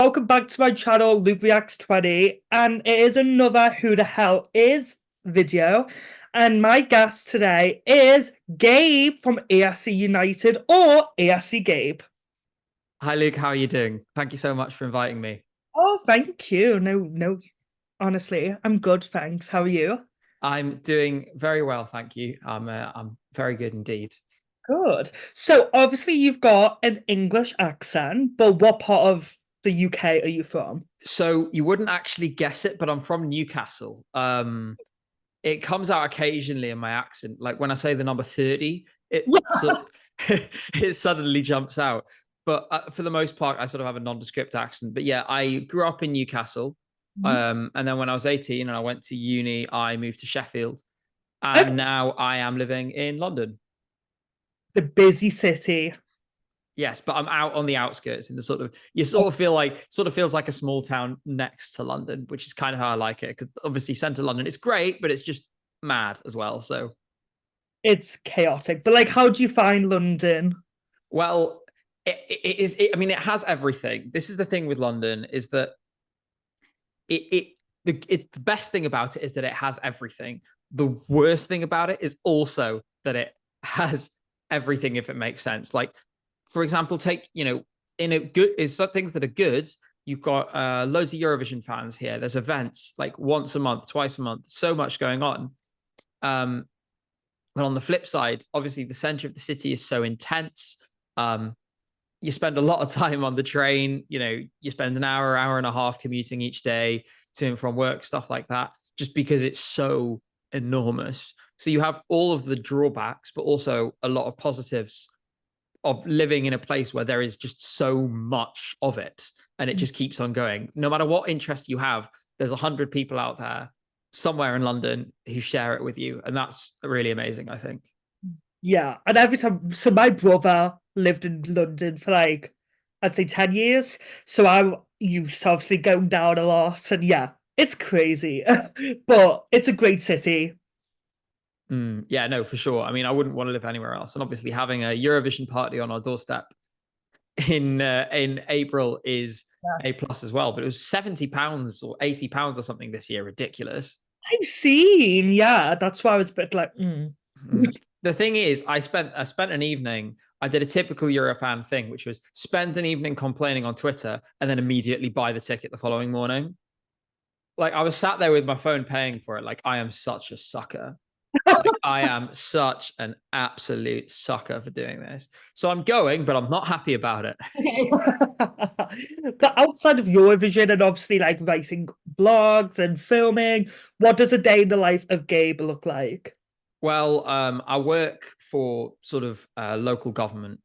welcome back to my channel, Luke Reacts 20, and it is another Who the Hell Is video, and my guest today is Gabe from ESC United, or ESC Gabe. Hi, Luke. How are you doing? Thank you so much for inviting me. Oh, thank you. No, honestly, I'm good, thanks. How are you? I'm doing very well, thank you. I'm very good indeed. Good. So, obviously, you've got an English accent, but what part of the UK are you from? So you wouldn't actually guess it, but I'm from Newcastle. It comes out occasionally in my accent. Like when I say the number 30, it Yeah. so, it suddenly jumps out. But for the most part, I sort of have a nondescript accent. But yeah, I grew up in Newcastle. And then when I was 18 and I went to uni, I moved to Sheffield. Okay. And now I am living in London. The busy city. Yes, but I'm out on the outskirts in the sort of you sort of feel like sort of feels like a small town next to London, which is kind of how I like it. Because obviously, centre London, it's great, but it's just mad as well. So, It's chaotic, but like, how do you find London? well, it is. I mean, it has everything. This is the thing with London is that the best thing about it is that it has everything. The worst thing about it is also that it has everything. If it makes sense, like for example, take in a good is some things that are good. You've got loads of Eurovision fans here. There's events like once a month, twice a month, so much going on. Um, but on the flip side, obviously the center of the city is so intense. Um, you spend a lot of time on the train. You spend an hour and a half commuting each day to and from work, stuff like that, just because it's so enormous. So you have all of the drawbacks, but also a lot of positives of living in a place where there is just so much of it and it just keeps on going. No matter what interest you have, there's 100 people out there somewhere in London who share it with you. And that's really amazing, I think. Yeah, and every time, so my brother lived in London for like, I'd say 10 years. So I used to obviously go down a lot, and yeah, it's crazy, but it's a great city. Yeah, no, for sure. I mean, I wouldn't want to live anywhere else. And obviously, having a Eurovision party on our doorstep in April is a Yes. plus as well. But it was £70 or £80 or something this year. Ridiculous. I've seen, yeah, that's why I was a bit like, The thing is, I spent an evening. I did a typical Eurofan thing, which was spend an evening complaining on Twitter and then immediately buy the ticket the following morning. Like I was sat there with my phone paying for it. Like I am such a sucker. Like I am such an absolute sucker for doing this. So I'm going, but I'm not happy about it. But outside of Eurovision and obviously like writing blogs and filming, what does a day in the life of Gabe look like? Well, I work for sort of local government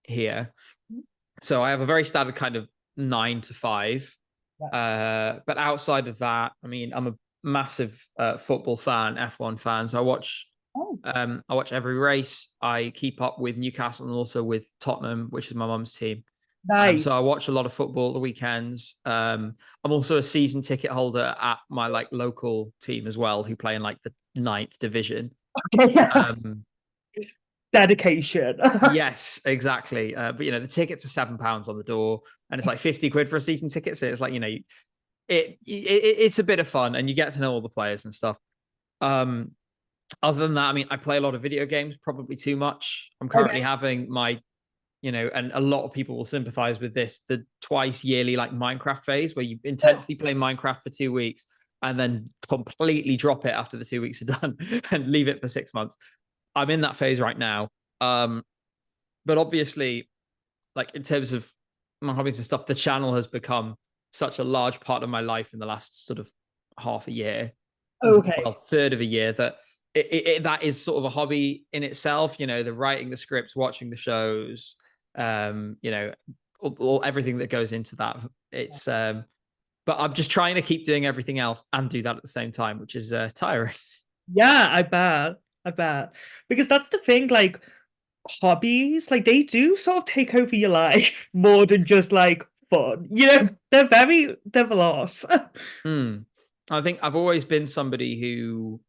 here. So I have a very standard kind of 9 to 5. Yes. But outside of that, I mean, I'm a massive football fan, F1 fan. So Oh, I watch every race. I keep up with Newcastle and also with Tottenham, which is my mum's team. nice. So I watch a lot of football at the weekends. I'm also a season ticket holder at my like local team as well, who play in like the ninth division. Um, Dedication. yes, exactly. But the tickets are £7 on the door, and it's like 50 quid for a season ticket. So it's like it's a bit of fun, and you get to know all the players and stuff. Um, Other than that, I mean, I play a lot of video games, probably too much. I'm currently Okay. having and a lot of people will sympathize with this, the twice yearly like Minecraft phase where you intensely play Minecraft for 2 weeks and then completely drop it after the 2 weeks are done and leave it for 6 months. I'm in that phase right now. Um, but obviously, like in terms of my hobbies and stuff, the channel has become such a large part of my life in the last sort of half a year, Okay. well, third of a year, that that is sort of a hobby in itself. The writing the scripts, watching the shows, everything that goes into that. It's but I'm just trying to keep doing everything else and do that at the same time, which is tiring. Yeah, I bet. I bet. Because that's the thing, like hobbies, like they do sort of take over your life more than just like fun. They're a lot. I think I've always been somebody who,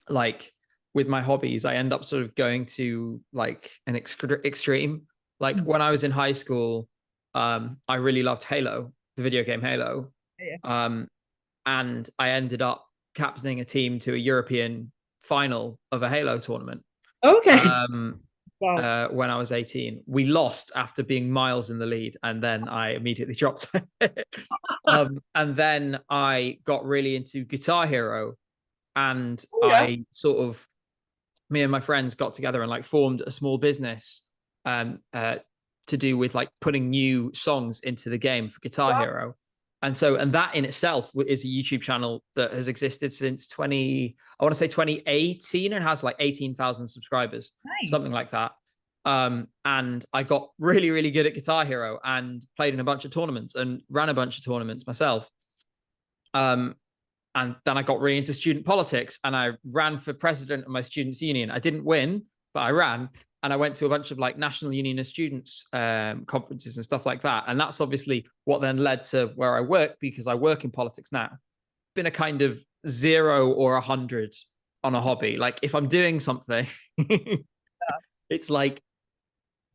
like, with my hobbies, I end up sort of going to like an extreme. Like when I was in high school, I really loved Halo, the video game Halo. Yeah. Um, and I ended up captaining a team to a European final of a Halo tournament. Okay. Um, Wow. when I was 18. We lost after being miles in the lead, and then I immediately dropped it. And then I got really into Guitar Hero, and Oh yeah. I sort of, me and my friends got together and like formed a small business to do with like putting new songs into the game for Guitar Wow. Hero. And that in itself is a YouTube channel that has existed since I want to say 2018, and has like 18,000 subscribers, something Nice. like that. And I got really, really good at Guitar Hero and played in a bunch of tournaments and ran a bunch of tournaments myself. Um, and then I got really into student politics, and I ran for president of my students' union. I didn't win, but I ran. And I went to a bunch of like National Union of Students conferences and stuff like that. And that's obviously what then led to where I work, because I work in politics now. Been a kind of 0 or 100 on a hobby. Like if I'm doing something, it's like,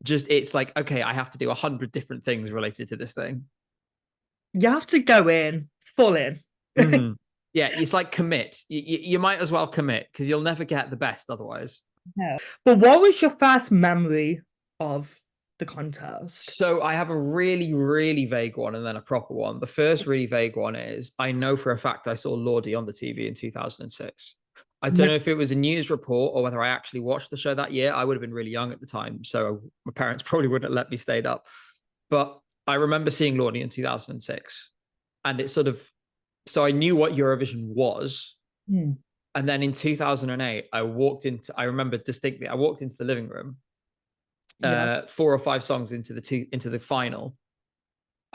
it's like, okay, I have to do 100 different things related to this thing. You have to go in full in. Mm-hmm. Yeah, it's like commit. You might as well commit, because you'll never get the best otherwise. Yeah. But what was your first memory of the contest? So I have a really, really vague one and then a proper one. The first really vague one is, I know for a fact I saw Lordy on the TV in 2006. I don't No. know if it was a news report or whether I actually watched the show that year. I would have been really young at the time, so my parents probably wouldn't have let me stay up. But I remember seeing Lordy in 2006, and it sort of, so I knew what Eurovision was. Hmm. And then in 2008, I remember distinctly, I walked into the living room, Yeah. 4 or 5 songs into the final.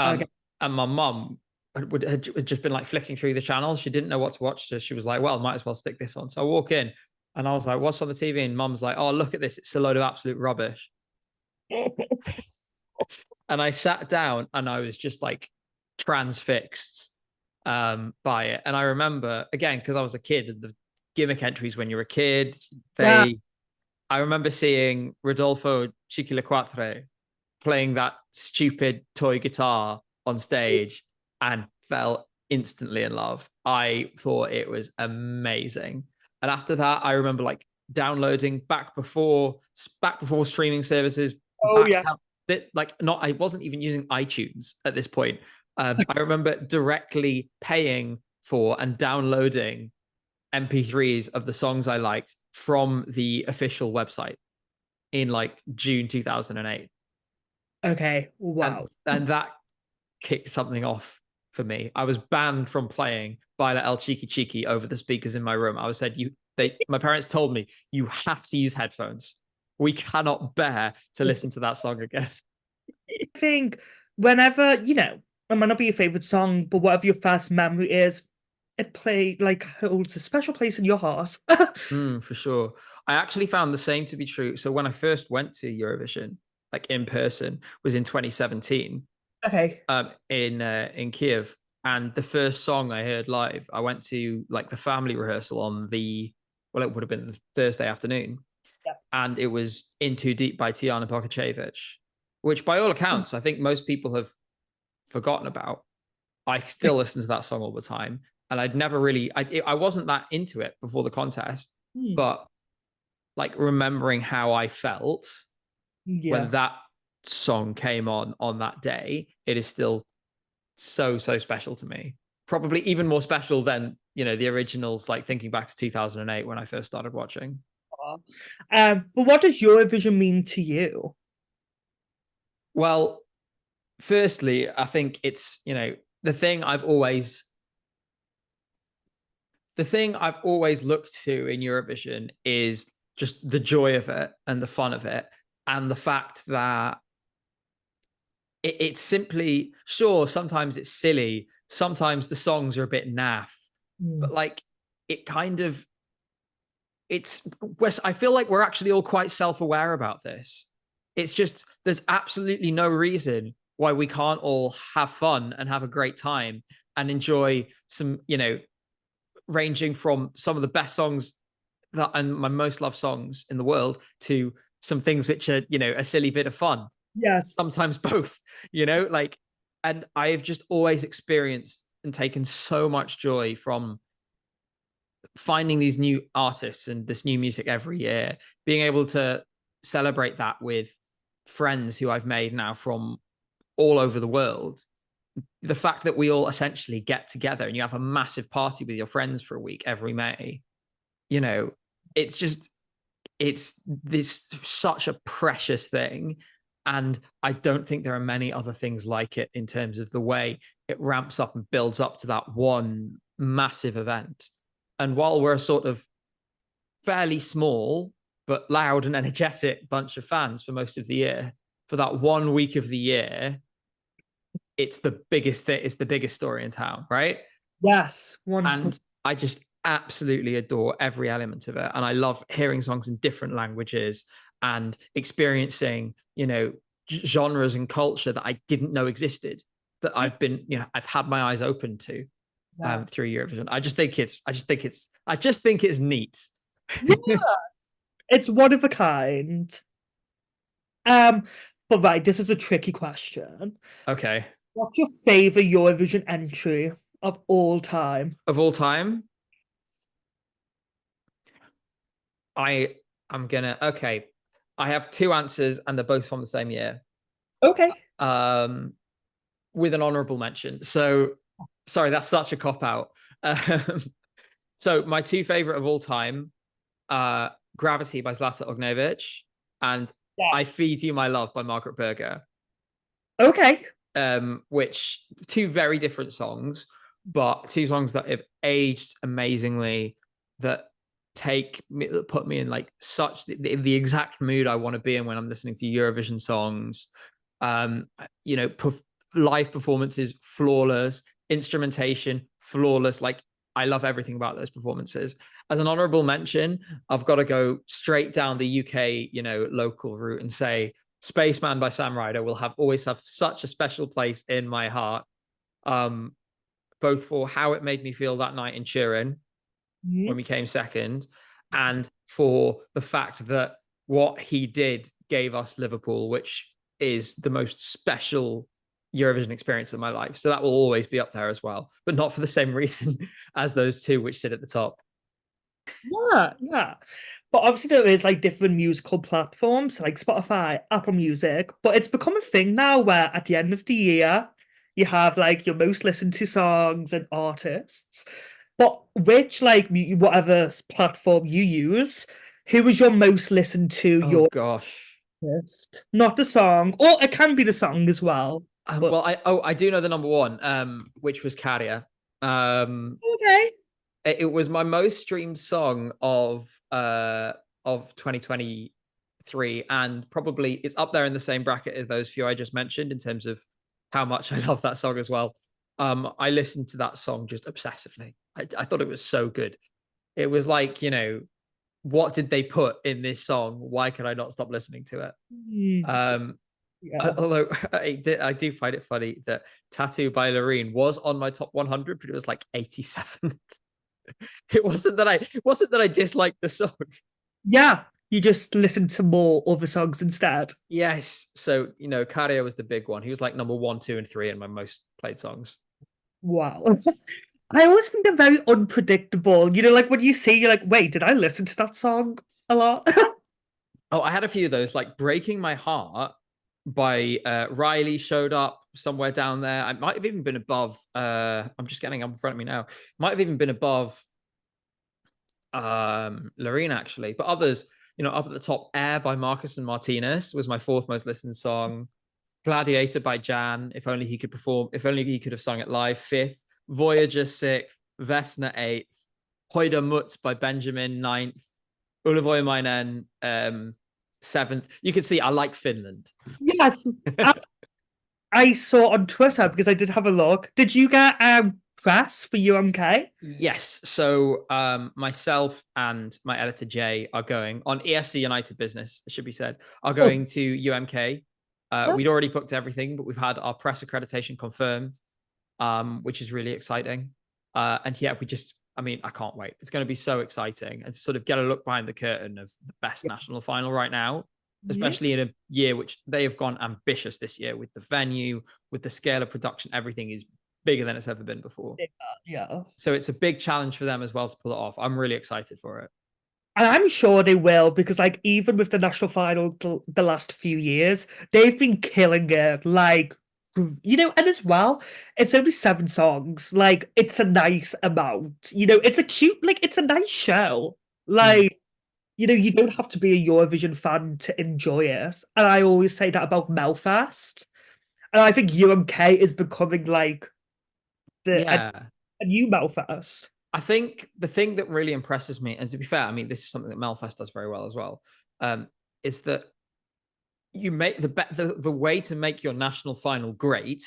Okay. And my mum had just been like flicking through the channels. She didn't know what to watch. So she was like, well, might as well stick this on. So I walk in and I was like, what's on the TV? And mum's like, oh, look at this. It's a load of absolute rubbish. And I sat down and I was just like transfixed by it. And I remember, again, because I was a kid, and the gimmick entries when you're a kid, Yeah. I remember seeing Rodolfo Chiquilaquatre playing that stupid toy guitar on stage and fell instantly in love. I thought it was amazing. And after that, I remember like downloading back before streaming services, Oh back yeah. that, like, not, I wasn't even using iTunes at this point. I remember directly paying for and downloading MP3s of the songs I liked from the official website in like June 2008. Okay. Wow. And that kicked something off for me. I was banned from playing Baila El Cheeky Cheeky over the speakers in my room. I was said, my parents told me, you have to use headphones. We cannot bear to listen to that song again. I think whenever, it might not be your favorite song, but whatever your first memory is, it holds a special place in your heart. For sure. I actually found the same to be true. So when I first went to Eurovision, like in person, was in 2017, Okay. in Kiev. And the first song I heard live, I went to like the family rehearsal on it would have been the Thursday afternoon. Yeah. And it was In Too Deep by Tijana Pokachevich, which by all accounts, I think most people have forgotten about. I still listen to that song all the time. And I'd never really, I wasn't that into it before the contest, but like remembering how I felt when Yeah. that song came on that day, it is still so, so special to me. Probably even more special than, the originals, like thinking back to 2008 when I first started watching. But what does Eurovision mean to you? Well, firstly, I think it's, the thing I've always looked to in Eurovision is just the joy of it and the fun of it, and the fact that it's simply, sure, sometimes it's silly, sometimes the songs are a bit naff, but like it kind of, I feel like we're actually all quite self-aware about this. It's just, there's absolutely no reason why we can't all have fun and have a great time and enjoy some, ranging from some of the best songs and my most loved songs in the world to some things which are, a silly bit of fun. Yes. Sometimes both, like And I've just always experienced and taken so much joy from finding these new artists and this new music every year, being able to celebrate that with friends who I've made now from all over the world. The fact that we all essentially get together and you have a massive party with your friends for a week every May, you know, it's just, it's this such a precious thing. And I don't think there are many other things like it in terms of the way it ramps up and builds up to that one massive event. And while we're a sort of fairly small but loud and energetic bunch of fans for most of the year, for that 1 week of the year, it's the biggest thing, it's the biggest story in town, right? Yes, one. And I just absolutely adore every element of it. And I love hearing songs in different languages and experiencing, genres and culture that I didn't know existed, that I've had my eyes open to Yeah. through Eurovision. I just think it's neat. Yeah, it's one of a kind. Um, but right, this is a tricky question. Okay. What's your favorite Eurovision entry of all time? Of all time, I am gonna okay. I have two answers and they're both from the same year. Okay. Um, with an honorable mention. So sorry, that's such a cop out. Um, so my two favorite of all time, Gravity by Zlata Ognevic and I Yes. Feed You My Love by Margaret Berger. Okay. Which two very different songs, but two songs that have aged amazingly, that put me in like such the exact mood I want to be in when I'm listening to Eurovision songs. Um, you know, live performances flawless, instrumentation flawless. Like I love everything about those performances. As an honorable mention, I've got to go straight down the UK, local route and say Spaceman by Sam Ryder will always have such a special place in my heart, um, both for how it made me feel that night in Turin when Mhm. we came second, and for the fact that what he did gave us Liverpool, which is the most special Eurovision experience of my life. So that will always be up there as well, but not for the same reason as those two which sit at the top. Yeah, yeah. But obviously there is like different musical platforms like Spotify, Apple Music, but it's become a thing now where at the end of the year you have like your most listened to songs and artists. But which like whatever platform you use, who was your most listened to Oh your gosh. artist? Not the song, or it can be the song as well. But I do know the number one, which was Carrier. Um, okay. it was my most streamed song of 2023, and probably it's up there in the same bracket as those few I just mentioned in terms of how much I love that song as well. I listened to that song just obsessively. I thought it was so good. It was like, what did they put in this song? Why could I not stop listening to it? Hmm, Um, yeah. although I do find it funny that Tattoo by Loreen was on my top 100, but it was like 87. It wasn't that I disliked the song. Yeah. You just listen to more other songs instead. Yes. So, Cario was the big one. He was like number one, two, and three in my most played songs. Wow. I always think they're very unpredictable. Like when you see, you're like, wait, did I listen to that song a lot? Oh, I had a few of those, like Breaking My Heart by Riley showed up somewhere down there. I might have even been above I'm just getting up in front of me now. Might have even been above Loreen actually, but others, up at the top, Air by Marcus and Martinez was my fourth most listened song. Gladiator by Jan, if only he could perform, if only he could have sung it live, fifth. Voyager, sixth. Vesna, eighth. Hoida Mutz by Benjamin, ninth. Ulevoimainen, seventh. You can see I like Finland. Yes. I saw on Twitter because I did have a look. Did you get press for UMK? Yes. So myself and my editor Jay are going on ESC United business, it should be said, are Oh, going to UMK. We'd already booked everything, but we've had our press accreditation confirmed, which is really exciting. And yeah, I can't wait. It's going to be so exciting and to sort of get a look behind the curtain of the best yeah. national final right now. Mhm. especially in a year which they have gone ambitious this year with the venue, with the scale of production. Everything is bigger than it's ever been before. Yeah. So it's a big challenge for them as well to pull it off. I'm really excited for it. And I'm sure they will because, like, even with the national final the last few years, they've been killing it. Like, and as well, it's only 7 songs. Like, it's a nice amount. It's a cute, like, it's a nice show. Mm. Like, you don't have to be a Eurovision fan to enjoy it. And I always say that about Melfest. And I think UMK is becoming like a Yeah. new Melfest. I think the thing that really impresses me, and to be fair, I mean, this is something that Melfest does very well as well, is that you make the way to make your national final great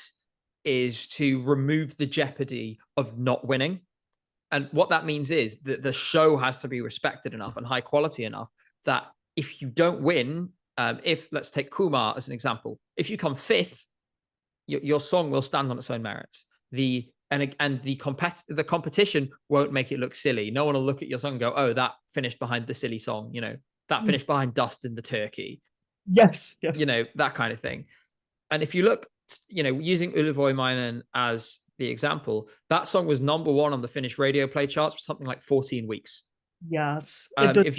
is to remove the jeopardy of not winning. And what that means is that the show has to be respected enough and high quality enough that if you don't win, if let's take Kumar as an example, if you come fifth, your song will stand on its own merits. The competition won't make it look silly. No one will look at your song and go, "Oh, that finished behind the silly song," that Mm. finished behind Dust in the Turkey, Yes, yes. that kind of thing. And if you look, using Ulevoimainen as the example, that song was number one on the Finnish radio play charts for something like 14 weeks. Yes. It does. If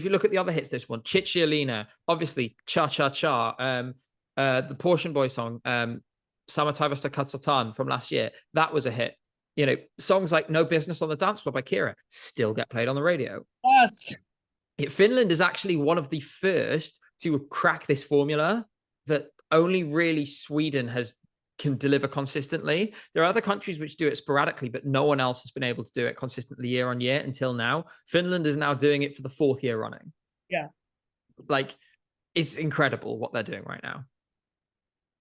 you look at the other hits, this one, Chichialina, obviously Cha Cha Cha, the Portion Boy song, Samataivasta Katsatan from last year, that was a hit. Songs like No Business on the Dance Floor by Kira still get played on the radio. Yes. Finland is actually one of the first to crack this formula that only really Sweden can deliver consistently. There are other countries which do it sporadically, but no one else has been able to do it consistently year on year until now. Finland is now doing it for the 4th year running. Yeah. Like, it's incredible what they're doing right now.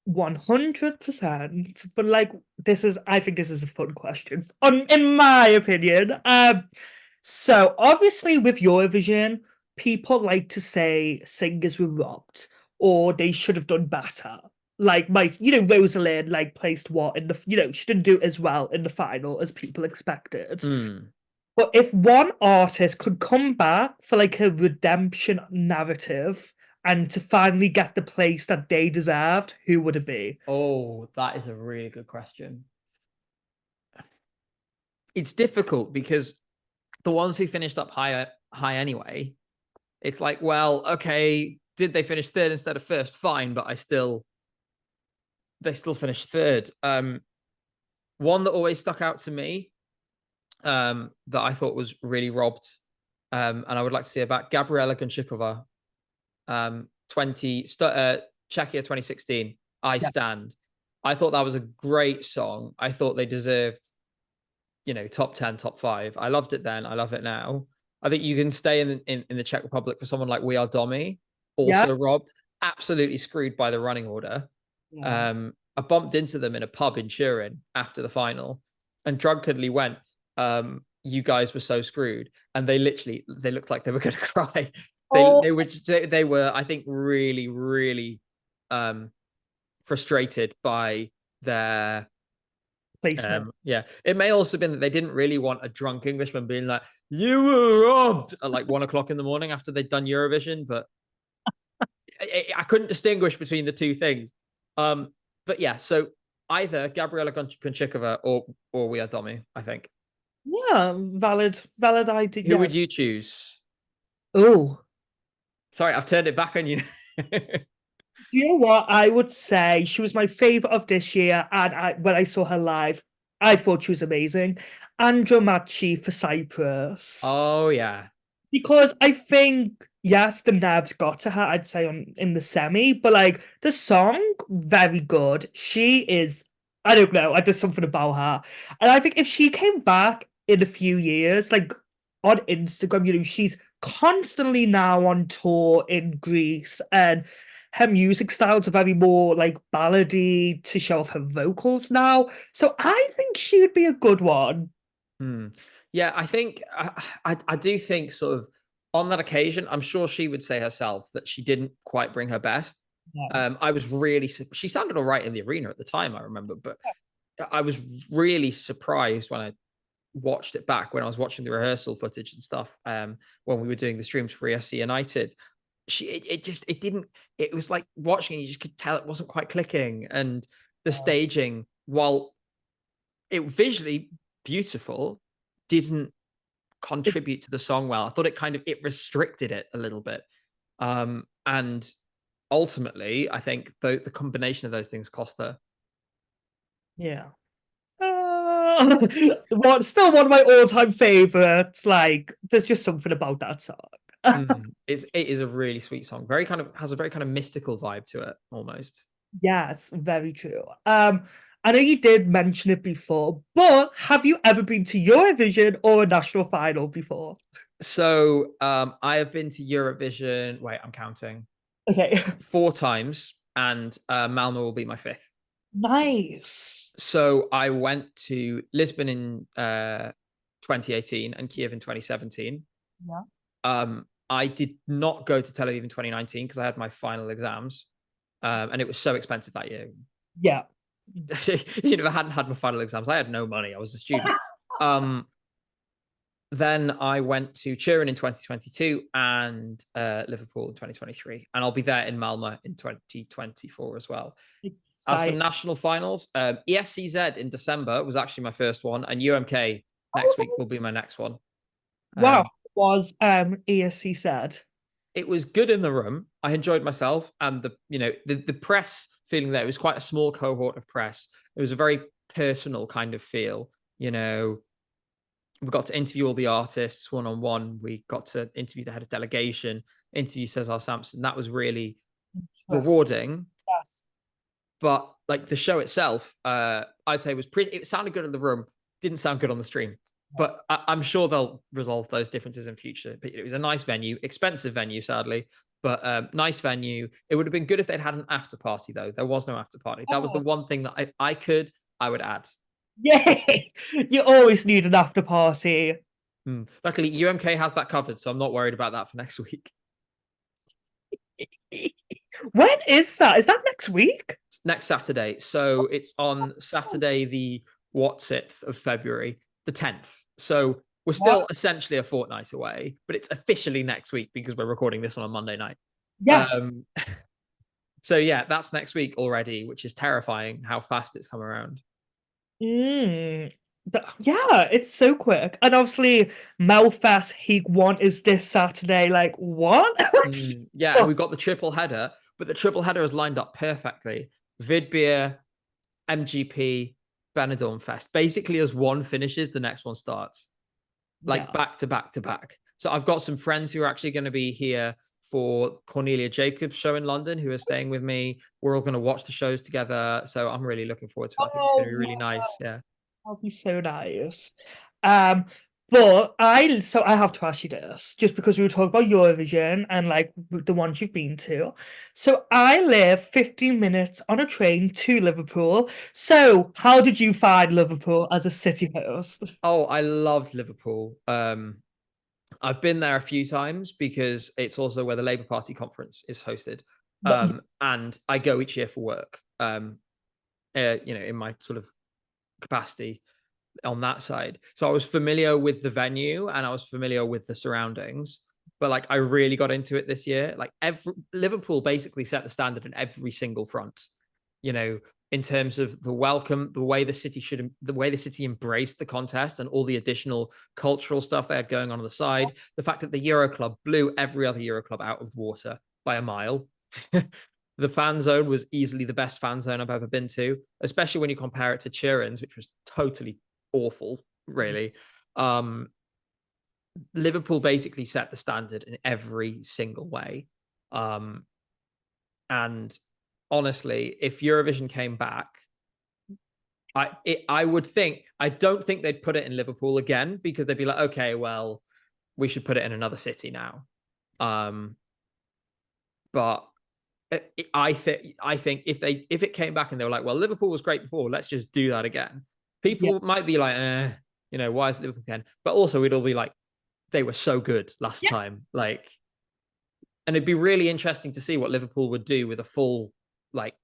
100%. But like, I think this is a fun question, in my opinion. So obviously with Eurovision, people like to say singers were robbed or they should have done better. Like Rosalind like placed what in the she didn't do as well in the final as people expected. Mm. But if one artist could come back for like a redemption narrative and to finally get the place that they deserved, who would it be? Oh, that is a really good question. It's difficult because the ones who finished up high anyway, it's like, well, okay, did they finish third instead of first? Fine, but they still finished third. One that always stuck out to me, that I thought was really robbed, and I would like to see about Gabriela Gonchikova, Czechia 2016. I Yeah. Stand. I thought that was a great song. I thought they deserved, top 10, top 5. I loved it then. I love it now. I think you can stay in the Czech Republic for someone like We Are Domi, Yeah. also robbed, absolutely screwed by the running order. Yeah. I bumped into them in a pub in Turin after the final and drunkenly went, you guys were so screwed. And they looked like they were going to cry. Oh, They were, I think, really, really frustrated by their placement. yeah. It may also have been that they didn't really want a drunk Englishman being like, "You were robbed" at like 1 o'clock in the morning after they'd done Eurovision, but I couldn't distinguish between the two things. But yeah, so either Gabriela Konchikova or We Are Domi, I think. Yeah, valid idea. Who Yeah. would you choose? Oh, Sorry, I've turned it back on you. you know what? I would say she was my favorite of this year, and when I saw her live, I thought she was amazing. Andromachi for Cyprus. Oh yeah. Because I think, yes, the nerves got to her, I'd say in the semi, but like the song, very good. She is, I don't know, I just something about her. And I think if she came back in a few years, like on Instagram, she's constantly now on tour in Greece, and her music styles are very more like ballady to show off her vocals now. So I think she would be a good one. Hmm. Yeah, I think I do think sort of on that occasion, I'm sure she would say herself that she didn't quite bring her best. Yeah. I was really she sounded all right in the arena at the time, I remember, but I was really surprised when I watched it back when I was watching the rehearsal footage and stuff. When we were doing the streams for ESC United, it didn't, it was like watching it, you just could tell it wasn't quite clicking. And the staging, while it visually beautiful, didn't contribute to the song well. I thought it restricted it a little bit. And ultimately, I think the combination of those things cost her. Yeah. Still one of my all-time favorites. Like, there's just something about that song. It is a really sweet song. Very kind of has a very kind of mystical vibe to it, almost. Yes, very true. I know you did mention it before, but have you ever been to Eurovision or a national final before? So I have been to Eurovision. Wait, I'm counting. Okay. 4 times, and Malmo will be my fifth. Nice. So I went to Lisbon in 2018 and Kiev in 2017. Yeah. I did not go to Tel Aviv in 2019 because I had my final exams, and it was so expensive that year. Yeah. If I hadn't had my final exams, I had no money. I was a student. Then I went to Turin in 2022 and Liverpool in 2023, and I'll be there in Malmo in 2024 as well. As for national finals, ESCZ in December was actually my first one, and UMK next week will be my next one. Wow. Was ESC said? It was good in the room. I enjoyed myself, and the press feeling there, it was quite a small cohort of press. It was a very personal kind of feel. We got to interview all the artists one-on-one. We got to interview the head of delegation, interview Cesar Sampson. That was really rewarding. Yes. But like the show itself, I'd say it sounded good in the room, didn't sound good on the stream. But I'm sure they'll resolve those differences in future. But it was a nice venue, expensive venue, sadly, but nice venue. It would have been good if they'd had an after party, though. There was no after party. That was the one thing that if I would add. Yay! You always need an after party. Luckily, UMK has that covered, so I'm not worried about that for next week. When is that? Is that next week? It's next Saturday. So it's on Saturday, the 6th of February, the 10th. So we're still essentially a fortnight away, but it's officially next week because we're recording this on a Monday night. Yeah. So yeah, that's next week already, which is terrifying how fast it's come around. Yeah, it's so quick. And obviously, Melfest Heat 1 is this Saturday. Like, what? Yeah, and we've got the triple header, but the triple header is lined up perfectly. Vidbeer, MGP, Benidorm Fest. Basically, as one finishes, the next one starts. Like back to back to back. So I've got some friends who are actually going to be here for Cornelia Jacobs' show in London who are staying with me. We're all going to watch the shows together. So I'm really looking forward to it. I think it's going to be really nice. Yeah. That'll be so nice. But I have to ask you this, just because we were talking about Eurovision and like the ones you've been to. So I live 15 minutes on a train to Liverpool. So how did you find Liverpool as a city host? Oh, I loved Liverpool. I've been there a few times because it's also where the Labour Party conference is hosted. And I go each year for work. In my sort of capacity on that side. So I was familiar with the venue and I was familiar with the surroundings, but like I really got into it this year. Like Liverpool basically set the standard in every single front, in terms of the welcome, the way the city embraced the contest and all the additional cultural stuff they had going on the side. The fact that the Euro Club blew every other Euro Club out of the water by a mile. The fan zone was easily the best fan zone I've ever been to, especially when you compare it to Turin's, which was totally awful, really. Liverpool basically set the standard in every single way. And honestly, if Eurovision came back, I would think, I don't think they'd put it in Liverpool again because they'd be like, okay, well, we should put it in another city now. But I think if it came back and they were like, well, Liverpool was great before, let's just do that again. People might be like, why is Liverpool again? But also we'd all be like, they were so good last time. Like, and it'd be really interesting to see what Liverpool would do with a full,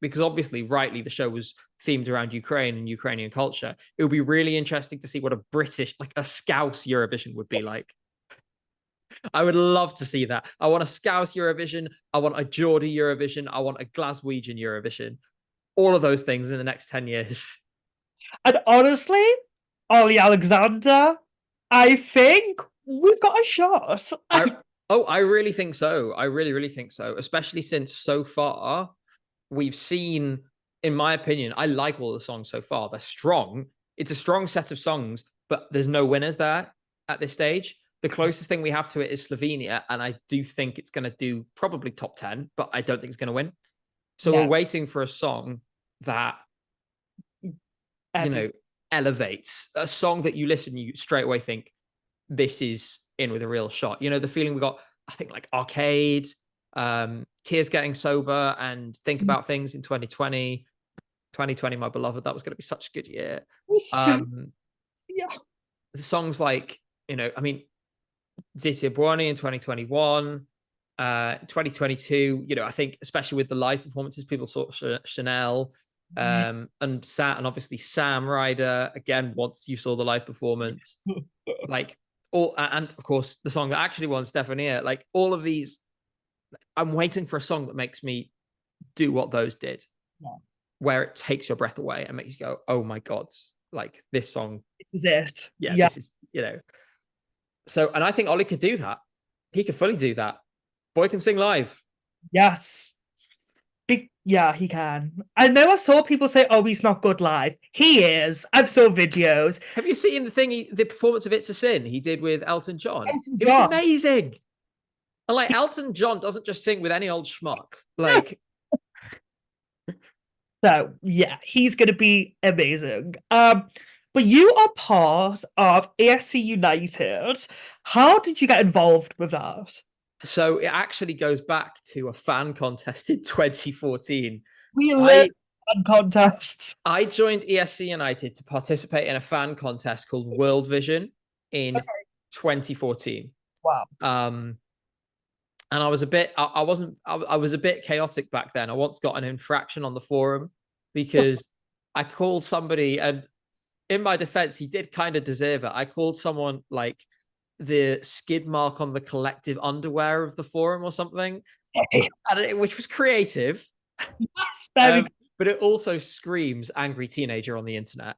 because obviously rightly the show was themed around Ukraine and Ukrainian culture. It would be really interesting to see what a British, like a Scouse Eurovision would be like. I would love to see that. I want a Scouse Eurovision. I want a Geordie Eurovision. I want a Glaswegian Eurovision. All of those things in the next 10 years. And honestly, Ollie Alexander, I think we've got a shot. I really think so. I really, really think so. Especially since so far we've seen, in my opinion, I like all the songs so far. They're strong. It's a strong set of songs, but there's no winners there at this stage. The closest thing we have to it is Slovenia, and I do think it's going to do probably top 10, but I don't think it's going to win. So Yeah. we're waiting for a song that, you know, elevates, a song that you listen, you straight away think this is in with a real shot. You know, the feeling we got, I think, like Arcade, Tears Getting Sober, and Think About Things in 2020. 2020, my beloved, that was going to be such a good year. Yeah. Songs like, you know, I mean, Ziti Buoni in 2021, 2022, you know, I think especially with the live performances, people saw Chanel, and obviously Sam Ryder, again, once you saw the live performance, like, all, and of course the song that actually won, Stefania, like all of these, I'm waiting for a song that makes me do what those did, where it takes your breath away and makes you go, oh my God, like this song. This is it. Yeah. This is, you know. So, and I think Ollie could do that. He could fully do that. Boy can sing live. Yes. Yeah, he can. I know I saw people say, oh, he's not good live. He is. I've saw videos. Have you seen the performance of It's a Sin he did with Elton John? Elton It was John. amazing. And like Elton John doesn't just sing with any old schmuck. Like, so yeah, he's gonna be amazing. But you are part of ESC United. How did you get involved with that? So it actually goes back to a fan contest in 2014. We live fan contests. I joined ESC United to participate in a fan contest called World Vision in 2014. Wow. And I was a bit, I was a bit chaotic back then. I once got an infraction on the forum because I called somebody, and in my defense, he did kind of deserve it. I called someone like the skid mark on the collective underwear of the forum or something, which was creative. Yes, very good. But it also screams angry teenager on the internet,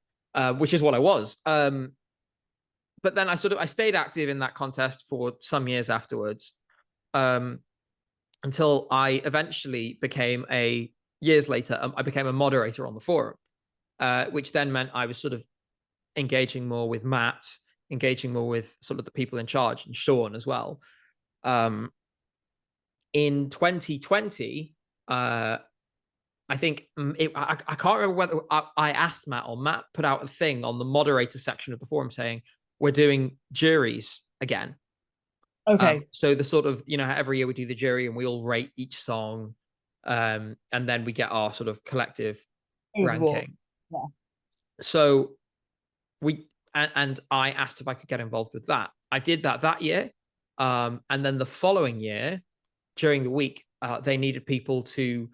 which is what I was. But then I stayed active in that contest for some years afterwards, until I eventually years later, I became a moderator on the forum, which then meant I was sort of engaging more with Matt, engaging more with sort of the people in charge, and Sean as well. In 2020, I think I can't remember whether I asked Matt or Matt put out a thing on the moderator section of the forum saying, we're doing juries again. Okay. So the sort of, you know, every year we do the jury and we all rate each song. And then we get our sort of collective ranking. Yeah. So and I asked if I could get involved with that. I did that year. And then the following year, during the week, they needed people to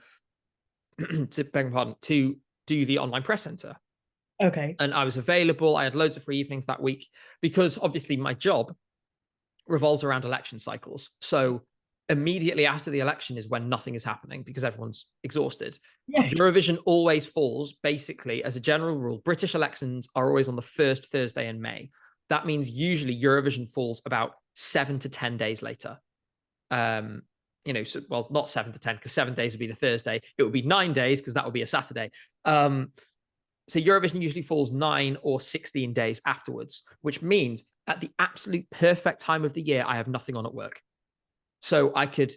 to do the online press center. Okay. And I was available. I had loads of free evenings that week because obviously my job revolves around election cycles. So immediately after the election is when nothing is happening because everyone's exhausted. Yeah. Eurovision always falls, basically, as a general rule. British elections are always on the first Thursday in May. That means usually Eurovision falls about 7 to 10 days later. You know, so, well, not 7 to 10 because 7 days would be the Thursday. It would be 9 days because that would be a Saturday. So Eurovision usually falls 9 or 16 days afterwards, which means at the absolute perfect time of the year, I have nothing on at work. So I could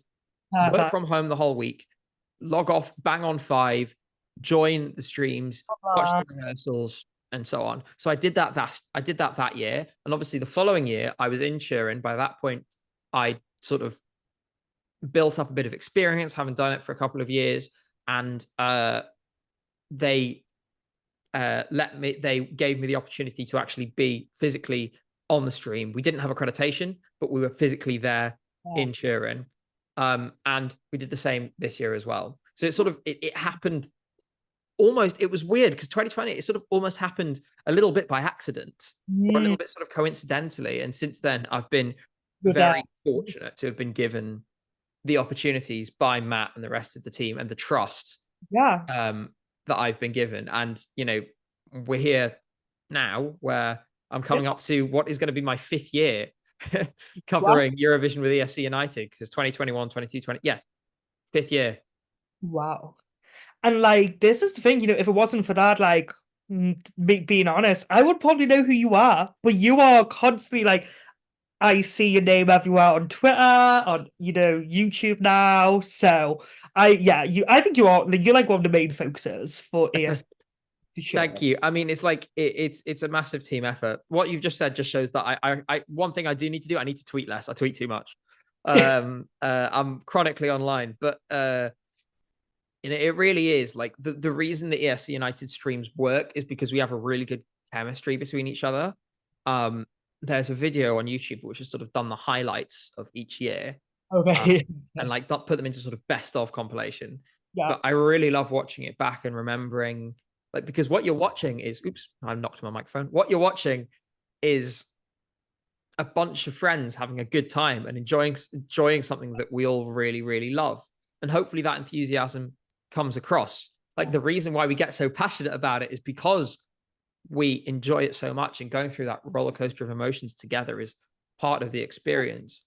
work from home the whole week, log off, bang on 5, join the streams, watch the rehearsals, and so on. So I did that year. And obviously the following year, I was in Turin. By that point, I sort of built up a bit of experience, having done it for a couple of years. And they gave me the opportunity to actually be physically on the stream. We didn't have accreditation, but we were physically there in Turin. And we did the same this year as well. So it sort of, it happened almost, it was weird because 2020, it sort of almost happened a little bit by accident or a little bit sort of coincidentally. And since then I've been Good. very fortunate to have been given the opportunities by Matt and the rest of the team and the trust Yeah. that I've been given. And, we're here now where I'm coming up to what is going to be my 5th year Wow. covering Eurovision with ESC United, because 2021, 22, 20. Yeah, 5th year. Wow. And like, this is the thing, if it wasn't for that, like, being honest, I would probably know who you are. But you are constantly like, I see your name everywhere on Twitter, on YouTube now. So I think you're like one of the main focuses for ES for Thank sure. you. I mean, it's like it's a massive team effort. What you've just said just shows that I one thing I do need to do, I need to tweet less. I tweet too much. I'm chronically online, but it really is like the reason the ESC United streams work is because we have a really good chemistry between each other. Um, there's a video on YouTube which has sort of done the highlights of each year, Okay. and like not put them into sort of best of compilation. Yeah. But I really love watching it back and remembering, like, because what you're watching is, oops, I knocked my microphone. What you're watching is a bunch of friends having a good time and enjoying something that we all really, really love. And hopefully that enthusiasm comes across. Like, the reason why we get so passionate about it is because we enjoy it so much, and going through that roller coaster of emotions together is part of the experience.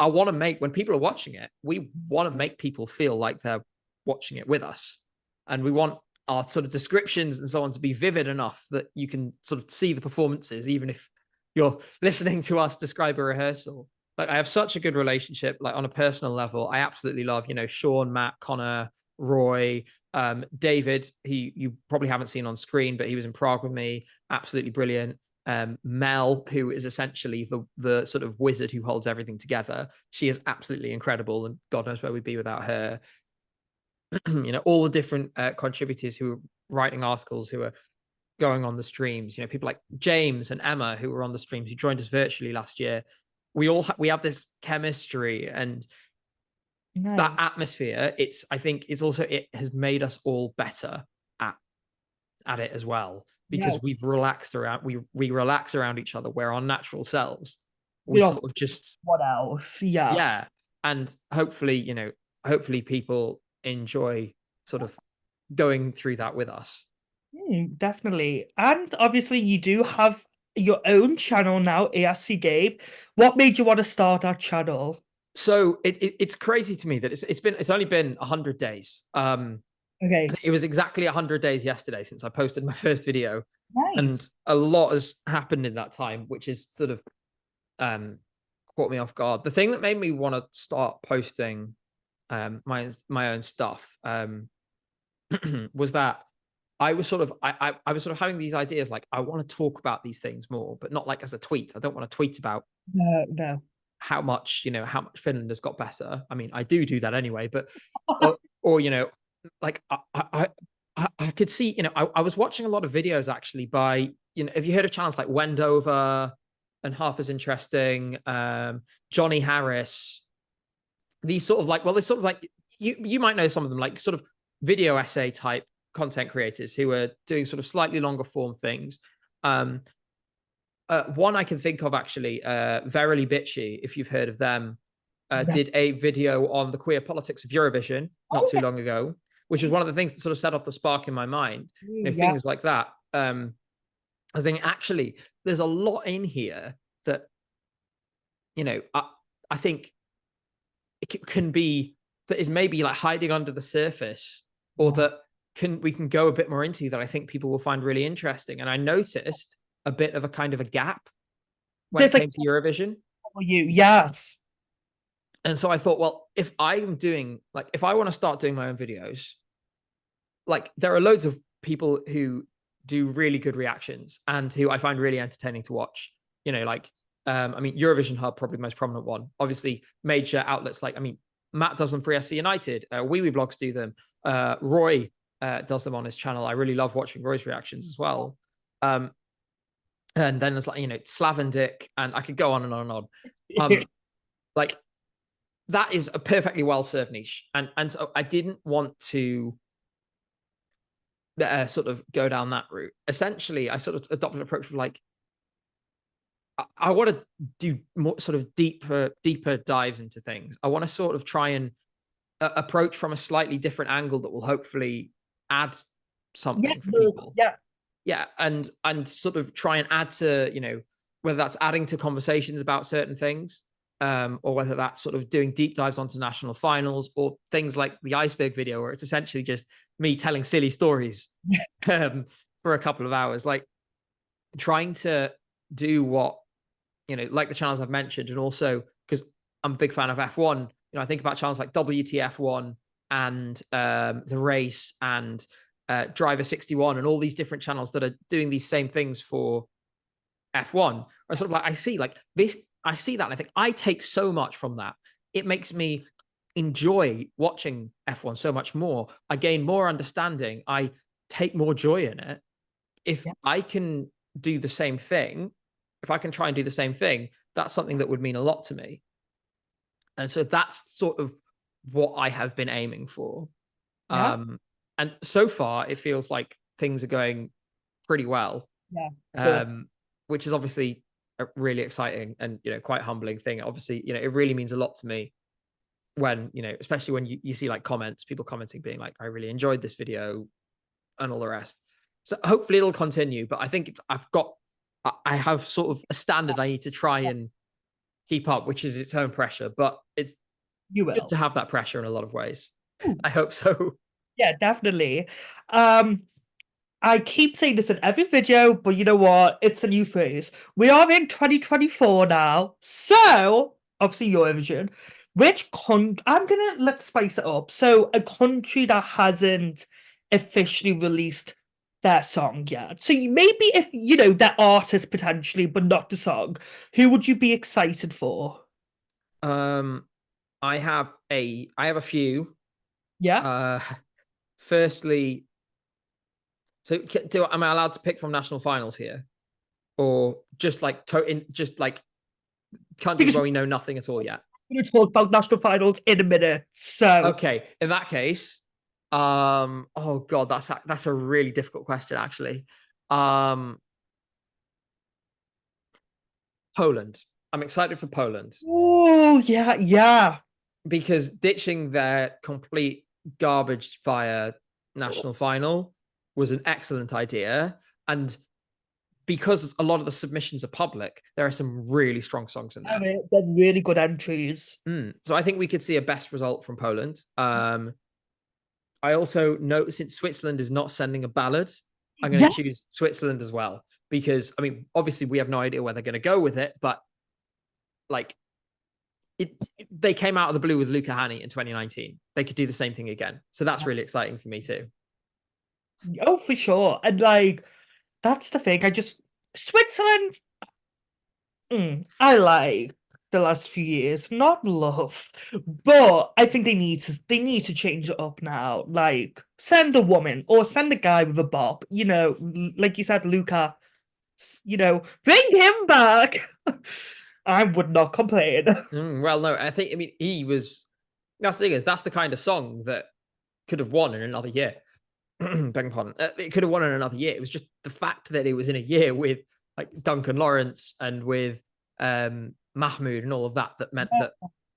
I want to make, when people are watching it, we want to make people feel like they're watching it with us. And we want our sort of descriptions and so on to be vivid enough that you can sort of see the performances, even if you're listening to us describe a rehearsal. Like, I have such a good relationship, like on a personal level. I absolutely love, Sean, Matt, Connor, Roy, David, you probably haven't seen on screen, but he was in Prague with me. Absolutely brilliant. Mel, who is essentially the sort of wizard who holds everything together. She is absolutely incredible, and God knows where we'd be without her. All the different contributors who are writing articles, who are going on the streams. People like James and Emma, who were on the streams, who joined us virtually last year. We have this chemistry and that Nice. atmosphere. I think it's also, it has made us all better at it as well, Yeah. because we relax around each other. We're our natural selves. We You know sort of just, what else? Yeah. yeah. And hopefully people enjoy sort of going through that with us. Definitely. And obviously you do have your own channel now, ESC Gabe. What made you want to start that channel? So it's crazy to me that it's only been 100 days. Okay. It was exactly 100 days yesterday since I posted my first video, and Nice. a lot has happened in that time, which is sort of caught me off guard. The thing that made me want to start posting my own stuff was that I was sort of I was sort of having these ideas, like, I want to talk about these things more, but not like as a tweet. I don't want to tweet about No, no. how much Finland has got better. I mean, I do that anyway, but or like I could see, I was watching a lot of videos actually by, have you heard of channels like Wendover and Half as Interesting, Johnny Harris, these sort of like, well, they're sort of like, you might know some of them, like sort of video essay type content creators who are doing sort of slightly longer form things. One I can think of actually, Verily Bitchy, if you've heard of them, No. did a video on the queer politics of Eurovision not too Okay. long ago, which was one of the things that sort of set off the spark in my mind. Yeah. Things like that. I was thinking, actually, there's a lot in here that, I think it can be, that is maybe like hiding under the surface, or that we can go a bit more into, that I think people will find really interesting. And I noticed a bit of a kind of a gap when it There's like came to Eurovision. for you. Yes. And so I thought, well, if I want to start doing my own videos, like, there are loads of people who do really good reactions and who I find really entertaining to watch. Like, I mean, Eurovision Hub, probably the most prominent one. Obviously, major outlets like, I mean, Matt does them for ESC United. Wee Blogs do them. Roy does them on his channel. I really love watching Roy's reactions as well. And then there's like, Slav Dick, and I could go on and on and on. Like, that is a perfectly well served niche, and so I didn't want to sort of go down that route. Essentially, I sort of adopted an approach of like, I want to do more sort of deeper dives into things. I want to sort of try and approach from a slightly different angle that will hopefully add Yeah, something for no, people. yeah, Yeah, and sort of try and add to, whether that's adding to conversations about certain things, or whether that's sort of doing deep dives onto national finals, or things like the iceberg video where it's essentially just me telling silly stories um, for a couple of hours, like trying to do what, like the channels I've mentioned, and also because I'm a big fan of F1, I think about channels like WTF1 and the race and Driver 61 and all these different channels that are doing these same things for F1. Or sort of like, I see like this, I see that and I think I take so much from that. It makes me enjoy watching F1 so much more. I gain more understanding. I take more joy in it. If yeah, I can do the same thing, if I can try and do the same thing, that's something that would mean a lot to me. And so that's sort of what I have been aiming for. yeah, And so far, it feels like things are going pretty well, yeah. Good. um, which is obviously a really exciting and quite humbling thing. Obviously, it really means a lot to me when especially when you see like comments, people commenting, being like, "I really enjoyed this video," and all the rest. So hopefully it'll continue. But I think I have sort of a standard I need to try and keep up, which is its own pressure. But it's You good to will. have that pressure in a lot of ways. I hope so. Yeah, definitely. Um, I keep saying this in every video, but you know what? It's a new phrase. We are in 2024 now, so obviously Eurovision. I'm gonna let's spice it up. So a country that hasn't officially released their song yet. So maybe if that artist potentially, but not the song, who would you be excited for? Um, I have a few. Yeah. Uh, firstly, so am I allowed to pick from national finals here, or just like just like countries Because where we know nothing at all yet? we're going to talk about national finals in a minute. So Okay, in that case, oh god, that's a really difficult question actually. Um, Poland. I'm excited for Poland oh yeah, yeah. because ditching their complete garbage fire national final was an excellent idea, and because a lot of the submissions are public, there are some really strong songs in I there. mean, they're really good entries. So I think we could see a best result from Poland. I also know since Switzerland is not sending a ballad, I'm going Yeah, to choose Switzerland as well because I mean, obviously we have no idea where they're going to go with it, but like they came out of the blue with Luca Hani in 2019. They could do the same thing again, so that's really exciting for me too. oh for sure. And like that's the thing. Switzerland. I like the last few years, not love, but I think they need to change it up now. Like send a woman or send a guy with a bob. Like you said, Luca. Bring him back. I would not complain. Well, no, I mean he was. That's the thing is that's the kind of song that could have won in another year. Beg pardon. It could have won in another year. It was just the fact that it was in a year with like Duncan Lawrence and with Mahmoud and all of that that meant that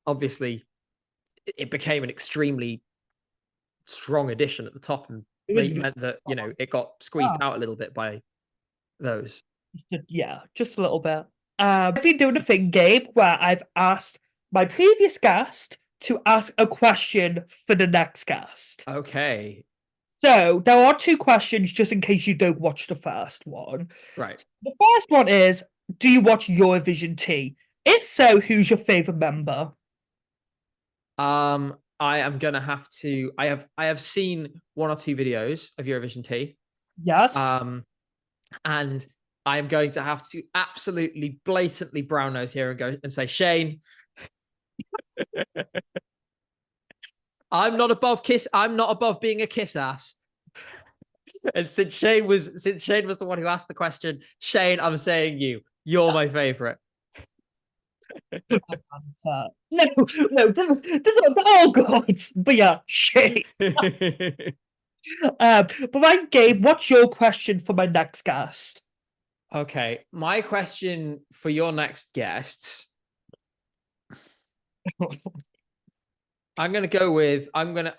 obviously it became an extremely strong addition at the top and It was meant that it got squeezed out a little bit by those. yeah, just a little bit. I've been doing a thing, Gabe, where I've asked my previous guest to ask a question for the next guest. Okay, So there are two questions just in case you don't watch the first one. right. The first one is, do you watch Eurovision Tea? If so, who's your favorite member? I am gonna have to. I have seen one or two videos of Eurovision Tea. Yes. And I am going to have to absolutely blatantly brown nose here and go and say, Shane, I'm not above being a kiss ass. And since Shane was the one who asked the question, Shane, I'm saying you're my favorite. Answer. No, no, oh God. But yeah, shit. But right, Gabe, what's your question for my next guest? Okay, my question for your next guest, I'm gonna go with I'm gonna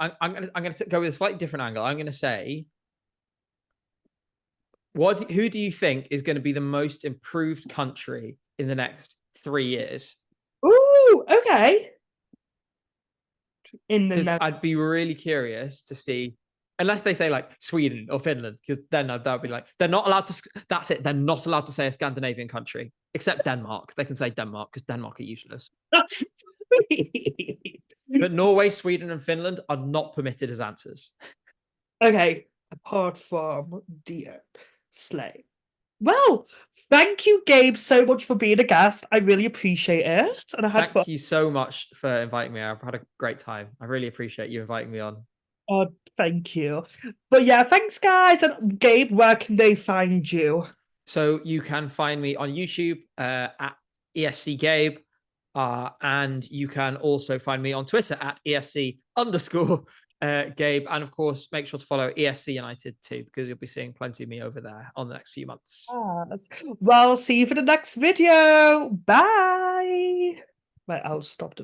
go with a slightly different angle. I'm gonna say, who do you think is going to be the most improved country in the next 3 years? Ooh, okay. In the Because next. I'd be really curious to see, unless they say like Sweden or Finland, because then that would be like they're not allowed to. That's it. They're not allowed to say a Scandinavian country except Denmark. They can say Denmark because Denmark are useless. But Norway, Sweden, and Finland are not permitted as answers. Okay, apart from deer slay. Well, thank you, Gabe, so much for being a guest. I really appreciate it, and I had fun. Thank you so much for inviting me. I've had a great time. I really appreciate you inviting me on. Oh, thank you. But yeah, thanks, guys. And Gabe, where can they find you? So you can find me on YouTube at ESC Gabe. And you can also find me on Twitter at ESC underscore Gabe. And of course, make sure to follow ESC United too, because you'll be seeing plenty of me over there on the next few months. Yes. Well, see you for the next video. Bye. Right, I'll stop.